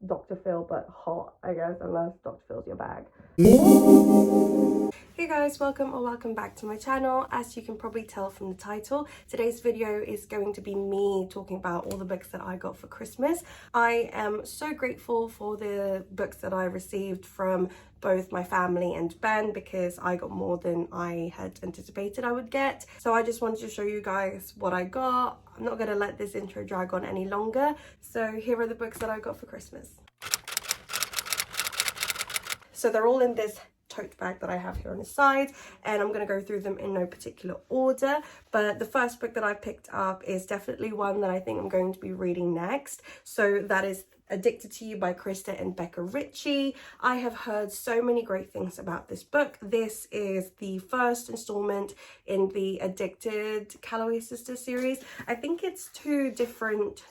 Dr. Phil but hot, I guess, unless Dr. Phil's your bag. Hey guys, welcome back to my channel. As you can probably tell from the title, today's video is going to be me talking about all the books that I got for Christmas. I am so grateful for the books that I received from both my family and Ben, because I got more than I had anticipated I would get. So I just wanted to show you guys what I got. I'm not going to let this intro drag on any longer. So here are the books that I got for Christmas. So they're all in this tote bag that I have here on the side, and I'm going to go through them in no particular order. But the first book that I picked up is definitely one that I think I'm going to be reading next. So that is Addicted to You by Krista and Becca Ritchie. I have heard so many great things about this book. This is the first installment in the Addicted Calloway Sisters series. I think it's two different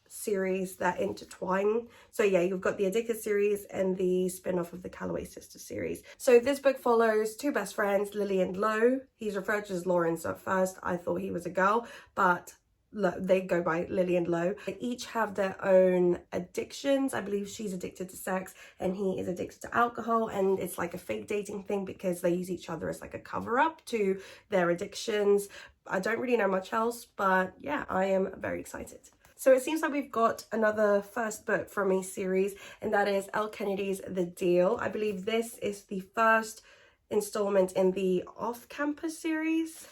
series that intertwine. So yeah, you've got the Addicted series and the spin-off of the Calloway Sisters series. So this book follows two best friends, Lily and Lo. He's referred to as Lauren, so at first I thought he was a girl, but they go by Lily and Lo. They each have their own addictions. I believe she's addicted to sex and he is addicted to alcohol, and it's like a fake dating thing because they use each other as like a cover-up to their addictions. I don't really know much else, but yeah, I am very excited. So it seems like we've got another first book from a series, and that is Elle Kennedy's The Deal. I believe this is the first installment in the Off-Campus series.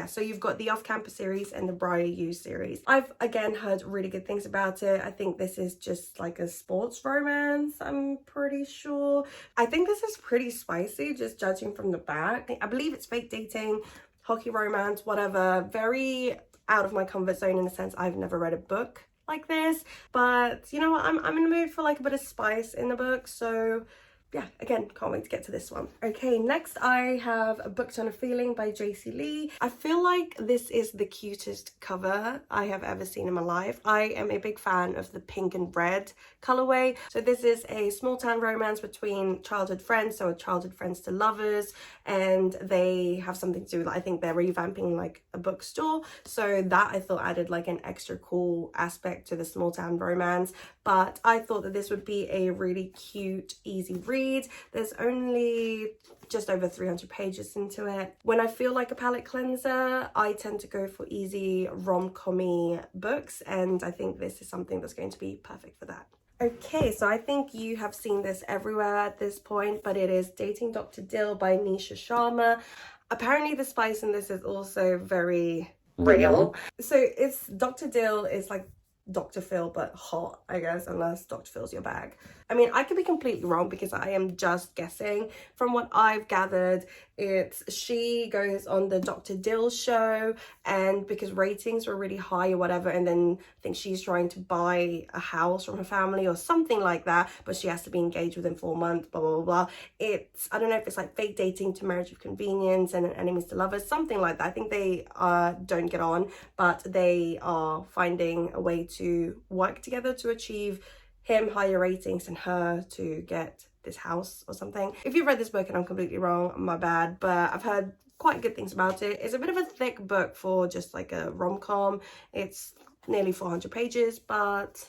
So you've got the Off-Campus series and the Briar U series. I've again heard really good things about it. I think this is just like a sports romance, I'm pretty sure. I think this is pretty spicy, just judging from the back. I believe it's fake dating, hockey romance, whatever. Very out of my comfort zone in the sense I've never read a book like this. But you know what, I'm in the mood for like a bit of spice in the book, so yeah, again, can't wait to get to this one. Okay, next I have A Book on a Feeling by JC Lee. I feel like this is the cutest cover I have ever seen in my life. I am a big fan of the pink and red colorway. So this is a small town romance between childhood friends, so childhood friends to lovers, and they have something to do, I think they're revamping like a bookstore. So that I thought added like an extra cool aspect to the small town romance. But I thought that this would be a really cute, easy read. There's only just over 300 pages into it. When I feel like a palate cleanser, I tend to go for easy rom-com-y books, and I think this is something that's going to be perfect for that. Okay, so I think you have seen this everywhere at this point, but it is Dating Dr. Dill by Nisha Sharma. Apparently the spice in this is also very real. So it's Dr. Dill is like Dr. Phil but hot, I guess, unless Dr. Phil's your bag. I mean, I could be completely wrong because I am just guessing. From what I've gathered, she goes on the Dr. Dill show, and because ratings were really high or whatever, and then I think she's trying to buy a house from her family or something like that, but she has to be engaged within 4 months, blah, blah, blah, blah. I don't know if it's like fake dating to marriage of convenience and enemies to lovers, something like that. I think they don't get on, but they are finding a way to work together to achieve him higher ratings and her to get this house or something. If you've read this book and I'm completely wrong, my bad, but I've heard quite good things about it. It's a bit of a thick book for just like a rom-com. It's nearly 400 pages, but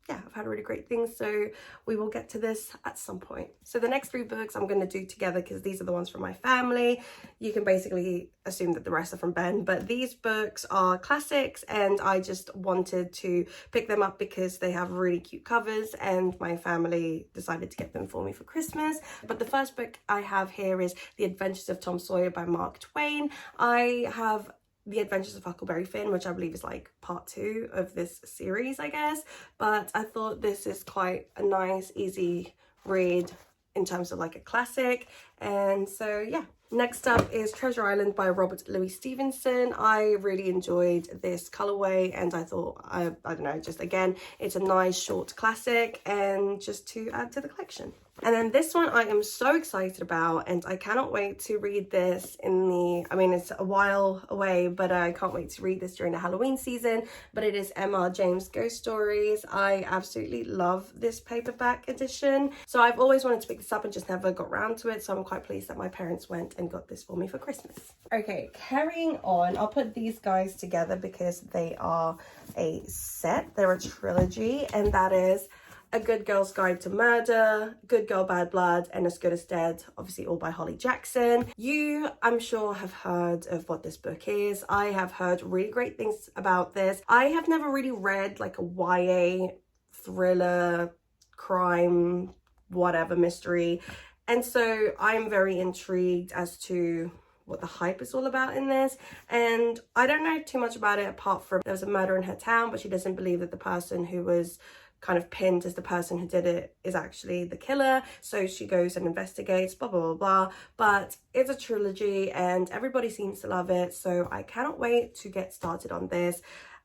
yeah, I've had really great things, so we will get to this at some point. So the next 3 books I'm going to do together because these are the ones from my family. You can basically assume that the rest are from Ben, but these books are classics and I just wanted to pick them up because they have really cute covers and my family decided to get them for me for Christmas. But the first book I have here is The Adventures of Tom Sawyer by Mark Twain. I have The Adventures of Huckleberry Finn, which I believe is like part 2 of this series, I guess. But I thought this is quite a nice, easy read in terms of like a classic. And so, yeah. Next up is Treasure Island by Robert Louis Stevenson. I really enjoyed this colorway and I thought, I don't know, just again, it's a nice short classic and just to add to the collection. And then this one I am so excited about and I cannot wait to read this it's a while away, but I can't wait to read this during the Halloween season. But it is M.R. James Ghost Stories. I absolutely love this paperback edition. So I've always wanted to pick this up and just never got around to it. So I'm quite pleased that my parents went and got this for me for Christmas. Okay, carrying on, I'll put these guys together because they are a set. They're a trilogy, and that is A Good Girl's Guide to Murder, Good Girl, Bad Blood, and As Good as Dead, obviously all by Holly Jackson. You, I'm sure, have heard of what this book is. I have heard really great things about this. I have never really read like a YA thriller, crime, whatever, mystery. And so I'm very intrigued as to what the hype is all about in this. And I don't know too much about it apart from there was a murder in her town, but she doesn't believe that the person who was kind of pinned as the person who did it is actually the killer. So she goes and investigates, blah, blah, blah, blah. But it's a trilogy and everybody seems to love it. So I cannot wait to get started on this.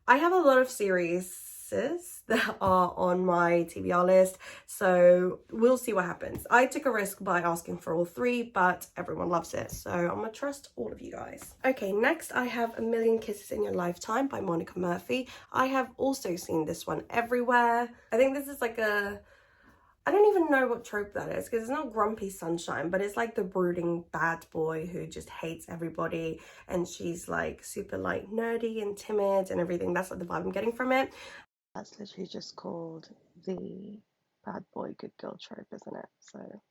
I have a lot of series that are on my TBR list, so we'll see what happens. I took a risk by asking for all three, but everyone loves it, so I'm gonna trust all of you guys. Okay, next I have A Million Kisses in Your Lifetime by Monica Murphy. I have also seen this one everywhere. I think this is like a, I don't even know what trope that is because it's not grumpy sunshine, but it's like the brooding bad boy who just hates everybody, and she's like super like nerdy and timid and everything. That's like the vibe I'm getting from it. That's literally just called the bad boy, good girl trope, isn't it? So.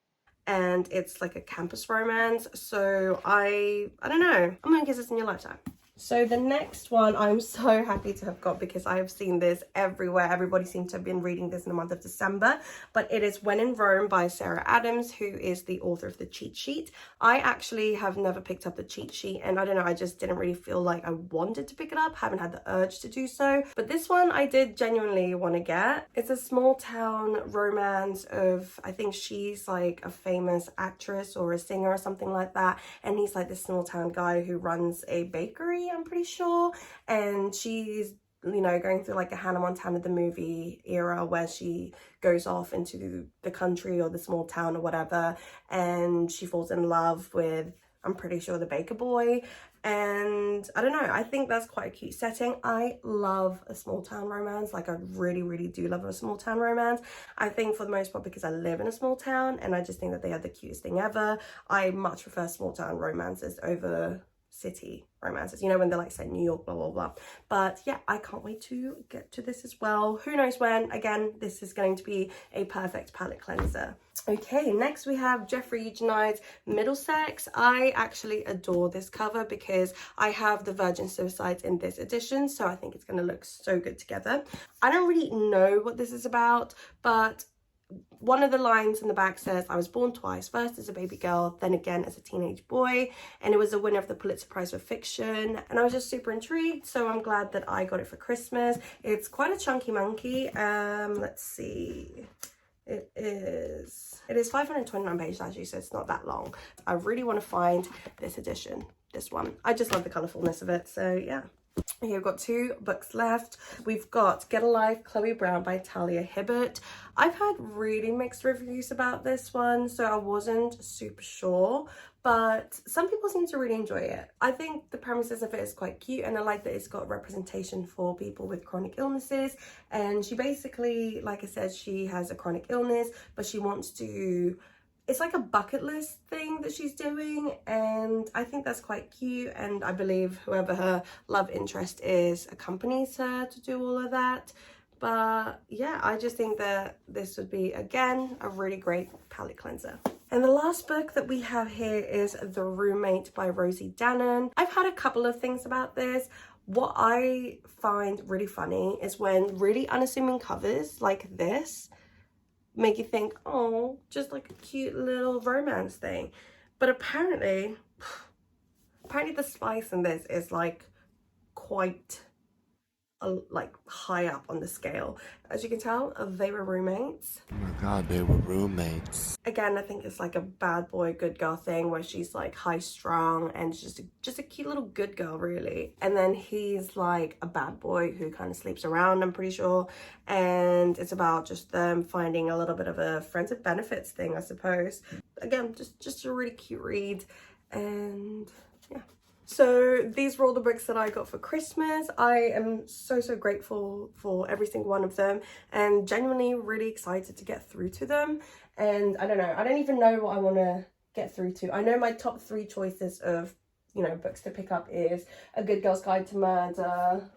And it's like a campus romance. So I don't know. I'm gonna Kiss This in Your Lifetime. So the next one I'm so happy to have got because I have seen this everywhere. Everybody seems to have been reading this in the month of December, but it is When in Rome by Sarah Adams, who is the author of the cheat sheet. I actually have never picked up the cheat sheet, and I don't know, I just didn't really feel like I wanted to pick it up, haven't had the urge to do so. But this one I did genuinely want to get. It's a small town romance of, I think she's like a famous actress or a singer or something like that, and he's like this small town guy who runs a bakery, I'm pretty sure, and she's, you know, going through like a Hannah Montana the movie era where she goes off into the country or the small town or whatever, and she falls in love with, I'm pretty sure, the baker boy. And I don't know, I think that's quite a cute setting. I love a small town romance. Like I really do love a small town romance. I think for the most part because I live in a small town and I just think that they are the cutest thing ever. I much prefer small town romances over city romances, you know, when they're like say New York, blah blah blah. But yeah, I can't wait to get to this as well. Who knows when? Again, this is going to be a perfect palette cleanser. Okay, next we have Jeffrey Eugenides Middlesex. I actually adore this cover because I have the Virgin Suicides in this edition, so I think it's going to look so good together. I don't really know what this is about, but one of the lines in the back says, I was born twice, first as a baby girl, then again as a teenage boy, and it was a winner of the Pulitzer Prize for Fiction, and I was just super intrigued, so I'm glad that I got it for Christmas. It's quite a chunky monkey. Let's see, it is 529 pages actually, so it's not that long. I really want to find this edition, this one. I just love the colourfulness of it, so yeah. Okay, we've got two books left. We've got Get a Life, Chloe Brown by Talia Hibbert. I've had really mixed reviews about this one, so I wasn't super sure, but some people seem to really enjoy it. I think the premises of it is quite cute, and I like that it's got representation for people with chronic illnesses. And she basically, like I said, she has a chronic illness, but she wants to, it's like a bucket list thing that she's doing, and I think that's quite cute, and I believe whoever her love interest is accompanies her to do all of that. But yeah, I just think that this would be, again, a really great palette cleanser. And the last book that we have here is The Roommate by Rosie Dannon. I've had a couple of things about this. What I find really funny is when really unassuming covers like this make you think, oh, just like a cute little romance thing. But apparently the spice in this is like quite like high up on the scale. As you can tell, they were roommates. Oh my god, they were roommates. Again, I think it's like a bad boy, good girl thing where she's like high strung and just a cute little good girl, really. And then he's like a bad boy who kind of sleeps around, I'm pretty sure. And it's about just them finding a little bit of a friends with benefits thing, I suppose. Again, just a really cute read. And yeah. So these were all the books that I got for Christmas. I am so grateful for every single one of them and genuinely really excited to get through to them. And I don't know, I don't even know what I want to get through to. I know my top 3 choices of, you know, books to pick up is A Good Girl's Guide to Murder,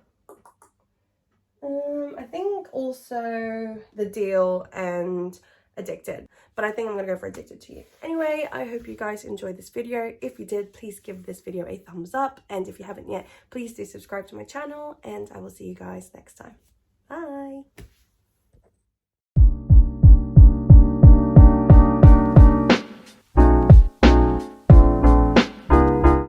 I think also The Deal and Addicted, but I think I'm gonna go for Addicted to You. Anyway, I hope you guys enjoyed this video. If you did, please give this video a thumbs up, and if you haven't yet, please do subscribe to my channel, and I will see you guys next time. Bye.